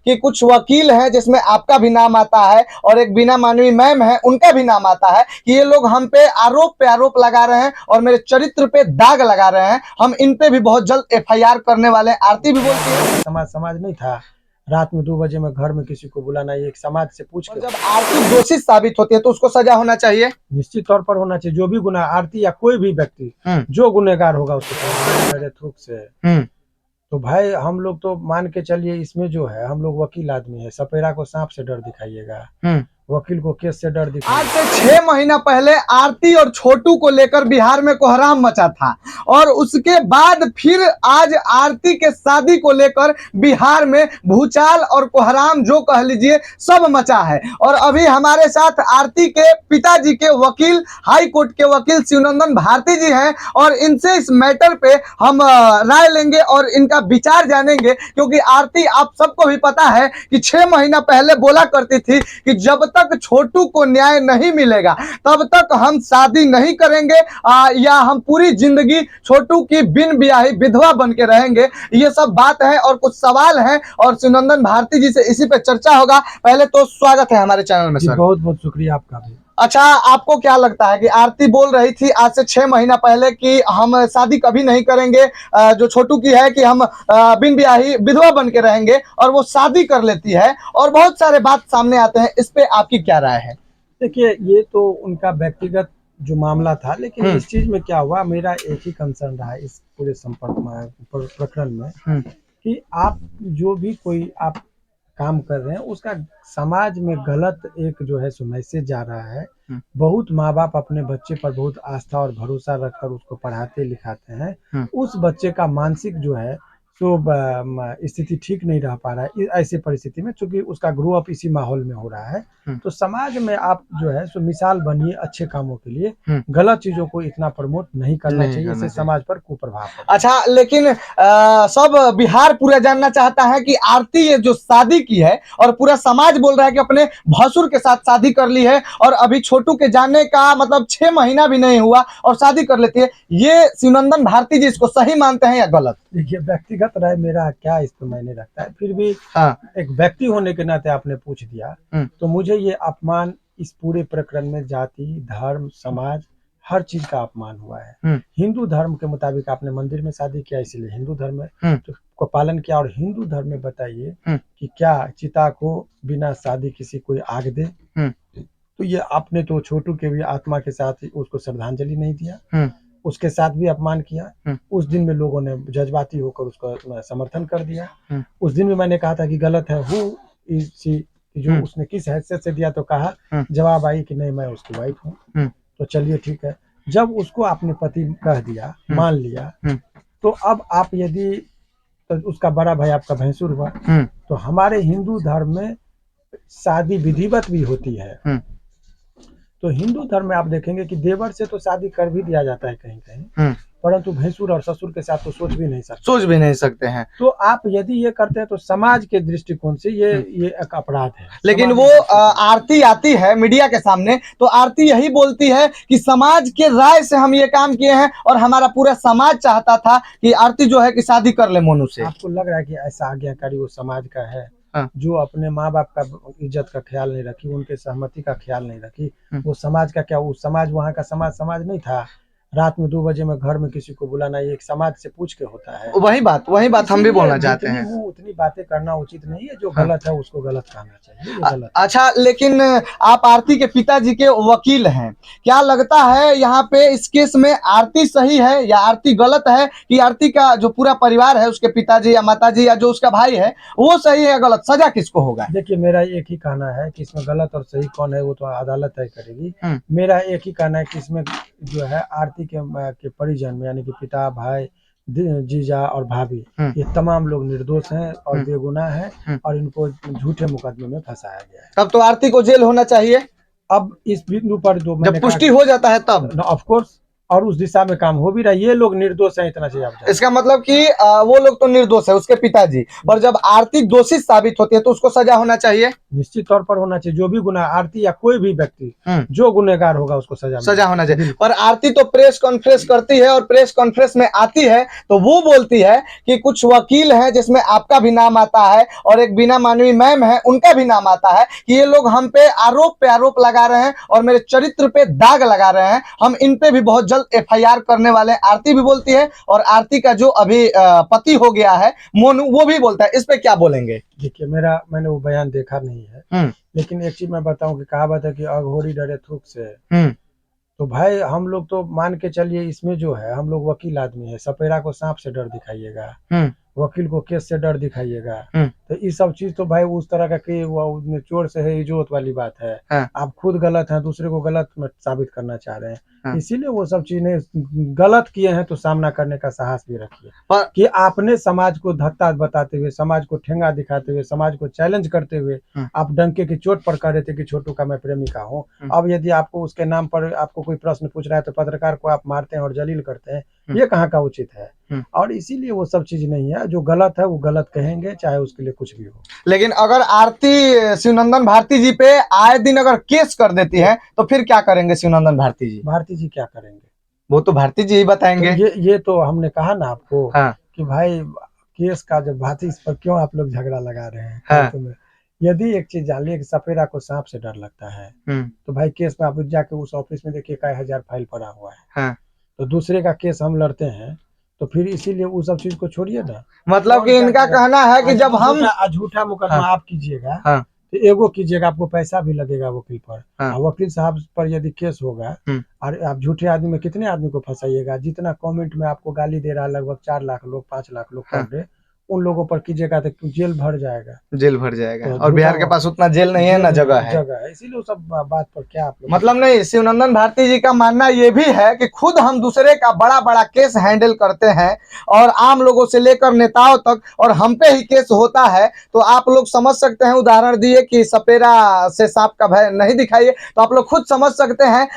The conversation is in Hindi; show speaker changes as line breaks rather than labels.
कि कुछ वकील हैं जिसमें आपका भी नाम आता है और एक बीना मानवी मैम है उनका भी नाम आता है कि ये लोग हम पे आरोप लगा रहे हैं और मेरे चरित्र पे दाग लगा रहे हैं। हम इन पे भी बहुत जल्द एफआईआर करने वाले हैं। आरती भी बोलती है
समाज नहीं था। रात में 2 बजे में घर में किसी को बुलाना, ये एक समाज से पूछ के।
जब आरती दोषी साबित होती है तो उसको सजा होना चाहिए,
निश्चित तौर पर होना चाहिए। जो भी गुनाह, आरती या कोई भी व्यक्ति जो गुनहगार होगा उसको मेरे थूक से। तो भाई हम लोग तो मान के चलिए, इसमें जो है हम लोग वकील आदमी है। सपेरा को सांप से डर दिखाइएगा, वकील को केस से डर दिखाइएगा।
आज से 6 महीना पहले आरती और छोटू को लेकर बिहार में कोहराम मचा था और उसके बाद फिर आज आरती के शादी को लेकर बिहार में भूचाल और कोहराम जो कह लीजिए सब मचा है। और अभी हमारे साथ आरती के पिताजी के वकील, हाई कोर्ट के वकील शिवनंदन भारती जी हैं और इनसे इस मैटर पे हम राय लेंगे और इनका विचार जानेंगे। क्योंकि आरती, आप सबको भी पता है कि 6 महीना पहले बोला करती थी कि जब तक छोटू को न्याय नहीं मिलेगा तब तक हम शादी नहीं करेंगे या हम पूरी जिंदगी छोटू की बिन ब्याही विधवा बन के रहेंगे। ये सब बात है और कुछ सवाल हैं और शिवनंदन भारती जी से इसी पे चर्चा होगा। पहले तो स्वागत है हमारे चैनल में सर।
बहुत बहुत शुक्रिया आपका भी।
अच्छा, आपको क्या लगता है कि आरती बोल रही थी आज से 6 महीना पहले कि हम शादी कभी नहीं करेंगे, जो छोटू की है कि हम बिन ब्याही विधवा बन के रहेंगे, और वो शादी कर लेती है और बहुत सारे बात सामने आते हैं। इस पे आपकी क्या राय है?
देखिए, ये तो उनका व्यक्तिगत जो मामला था, लेकिन इस चीज में क्या हुआ, मेरा एक ही कंसर्न रहा इस पूरे संपर्क में, प्रकरण में, कि आप जो भी कोई आप काम कर रहे हैं उसका समाज में गलत एक जो है सो मैसेज जा रहा है। बहुत माँ बाप अपने बच्चे पर बहुत आस्था और भरोसा रखकर उसको पढ़ाते लिखाते हैं। उस बच्चे का मानसिक जो है तो स्थिति ठीक नहीं रह पा रहा है ऐसी परिस्थिति में, क्योंकि उसका ग्रो अप इसी माहौल में हो रहा है। तो समाज में आप जो है सो मिसाल बनिए अच्छे कामों के लिए, गलत चीजों को इतना प्रमोट नहीं करना चाहिए, इससे समाज पर कुप्रभाव।
अच्छा, लेकिन सब बिहार पूरा जानना चाहता है कि आरती ये जो शादी की है और पूरा समाज बोल रहा है कि अपने भसुर के साथ शादी कर ली है और अभी छोटू के जाने का मतलब 6 महीना भी नहीं हुआ और शादी कर लेती है, ये शिवनंदन भारती जी इसको सही मानते हैं या गलत?
देखिए, व्यक्तिगत राय मेरा क्या इस पर मैंने रखता है, फिर भी एक व्यक्ति होने के नाते आपने पूछ दिया, तो मुझे ये अपमान इस पूरे प्रकरण में जाति, धर्म, समाज, हर चीज का अपमान हुआ है। हिंदू धर्म के मुताबिक आपने मंदिर में शादी किया, इसलिए हिंदू धर्म में को पालन किया। और हिंदू धर्म में बताइए कि क्या चिता को बिना शादी किसी कोई आग दे? तो ये आपने तो छोटू के भी आत्मा के साथ उसको श्रद्धांजलि नहीं दिया, उसके साथ भी अपमान किया। उस दिन में लोगों ने जज्बाती होकर उसका समर्थन कर दिया। उस दिन में मैंने कहा था कि गलत है, जो उसने किस हैसियत से दिया, तो कहा जवाब आई कि नहीं, मैं उसकी वाइफ हूँ। तो चलिए ठीक है, जब उसको आपने पति कह दिया, मान लिया, तो अब आप यदि तो उसका बड़ा भाई आपका भैंसुर हुआ। तो हमारे हिंदू धर्म में शादी विधिवत भी होती है। तो हिंदू धर्म में आप देखेंगे कि देवर से तो शादी कर भी दिया जाता है कहीं कहीं, परंतु भैंसुर और ससुर के साथ तो सोच भी नहीं सकते हैं। तो आप यदि ये करते हैं तो समाज के दृष्टिकोण से ये एक अपराध है।
लेकिन वो आरती आती है मीडिया के सामने तो आरती यही बोलती है कि समाज के राय से हम ये काम किए हैं और हमारा पूरा समाज चाहता था कि आरती जो है कि शादी कर ले मोनू से।
आपको लग रहा है कि ऐसा आज्ञाकारी वो समाज का है जो अपने माँ बाप का इज्जत का ख्याल नहीं रखी, उनके सहमति का ख्याल नहीं रखी? वो समाज का क्या, वो समाज वहाँ का समाज नहीं था। रात में 2 बजे में घर में किसी को बुलाना, ये एक समाज से पूछ के होता है।
वही बात हम भी बोलना चाहते हैं।
उतनी बातें करना उचित नहीं है। जो गलत है उसको गलत कहना चाहिए, ये गलत।
अच्छा, लेकिन आप आरती के पिताजी के वकील हैं, क्या लगता है यहाँ पे इस केस में आरती सही है या आरती गलत है, कि आरती का जो पूरा परिवार है, उसके पिताजी या माताजी या जो उसका भाई है, वो सही है या गलत? सजा किसको होगा?
देखिए, मेरा एक ही कहना है कि इसमें गलत और सही कौन है वो तो अदालत तय करेगी। मेरा एक ही कहना है कि इसमें जो है आरती के परिजन यानी कि पिता, भाई, जीजा और भाभी, ये तमाम लोग निर्दोष हैं और बेगुनाह हैं और इनको झूठे मुकदमे में फंसाया गया है।
तब तो आरती को जेल होना चाहिए।
अब इस बिंदु पर जो
जब पुष्टि हो जाता है तब
ऑफ कोर्स, और उस दिशा में काम हो भी रहा है। ये लोग निर्दोष हैं, इतना चाहिए।
इसका मतलब कि वो लोग तो निर्दोष है, उसके पिताजी, पर जब आरती दोषी साबित होती है तो उसको सजा होना चाहिए।
निश्चित तौर पर होना चाहिए। जो भी गुनाह, आरती या कोई भी व्यक्ति जो गुनहगार होगा उसको सजा
होना चाहिए। पर आरती तो प्रेस कॉन्फ्रेंस करती है और प्रेस कॉन्फ्रेंस में आती है तो वो बोलती है कि कुछ वकील हैं जिसमें आपका भी नाम आता है और एक बीना मानवी मैम है उनका भी नाम आता है कि ये लोग हम पे आरोप लगा रहे हैं और मेरे चरित्र पे दाग लगा रहे हैं, हम इन पे भी बहुत जल्द एफआईआर करने वाले हैं। आरती भी बोलती है और आरती का जो अभी पति हो गया है मोनू, वो भी बोलता है। इस पे क्या बोलेंगे?
देखिए, मैंने वो बयान देखा नहीं है, लेकिन एक चीज मैं बताऊं कि कहावत है कि अघोरी डरे थूक से। तो भाई हम लोग तो मान के चलिए, इसमें जो है हम लोग वकील आदमी है, सपेरा को सांप से डर दिखाइएगा, वकील को केस से डर दिखाइएगा, तो ये सब चीज तो भाई उस तरह का कि वो चोर से है इजोत वाली बात है। आप खुद गलत हैं, दूसरे को गलत साबित करना चाह रहे हैं, इसीलिए वो सब चीजें गलत किए हैं तो सामना करने का साहस भी रखिए कि आपने समाज को धक्का बताते हुए, समाज को ठेंगा दिखाते हुए, समाज को चैलेंज करते हुए आप डंके की चोट पर कह रहे थे कि छोटू का मैं प्रेमिका हूँ। अब यदि आपको उसके नाम पर आपको कोई प्रश्न पूछ रहा है तो पत्रकार को आप मारते हैं और जलील करते हैं, ये कहाँ का उचित है? और इसीलिए वो सब चीज नहीं है। जो गलत है वो गलत कहेंगे, चाहे उसके लिए कुछ भी हो।
लेकिन अगर आरती शिवनंदन भारती जी पे आए दिन अगर केस कर देती है तो फिर क्या करेंगे शिवनंदन भारती जी?
भारती जी क्या करेंगे
वो तो भारती जी ही बताएंगे।
तो ये तो हमने कहा ना आपको कि भाई केस का जब भारती, इस पर क्यों आप लोग झगड़ा लगा रहे हैं? यदि एक चीज जान लिया कि सपेरा को सांप से डर लगता है तो भाई केस में आप जाके उस ऑफिस में देखिए कई हजार फाइल पड़ा हुआ है। तो दूसरे का केस हम लड़ते हैं तो फिर इसीलिए वो सब चीज को छोड़िए ना।
मतलब कि इनका कहना है कि जब हम
झूठा मुकदमा आप कीजिएगा तो एगो कीजिएगा, आपको पैसा भी लगेगा वकील पर। वकील साहब पर यदि केस होगा और आप झूठे आदमी में कितने आदमी को फंसाइएगा? जितना कमेंट में आपको गाली दे रहा है लगभग 4 लाख लोग, 5 लाख लोग कर रहे, उन लोगों पर कीजिएगा तो जेल भर जाएगा।
और बिहार के पास उतना जेल नहीं है ना जगह है,
इसीलिए सब बात पर क्या आप
मतलब नहीं। शिवनंदन भारती जी का मानना ये भी है कि खुद हम दूसरे का बड़ा बड़ा केस हैंडल करते हैं और आम लोगों से लेकर नेताओं तक, और हम पे ही केस होता है। तो आप लोग समझ सकते हैं, उदाहरण दिए कि सपेरा से सांप का भय नहीं दिखाइए, तो आप लोग खुद समझ सकते हैं।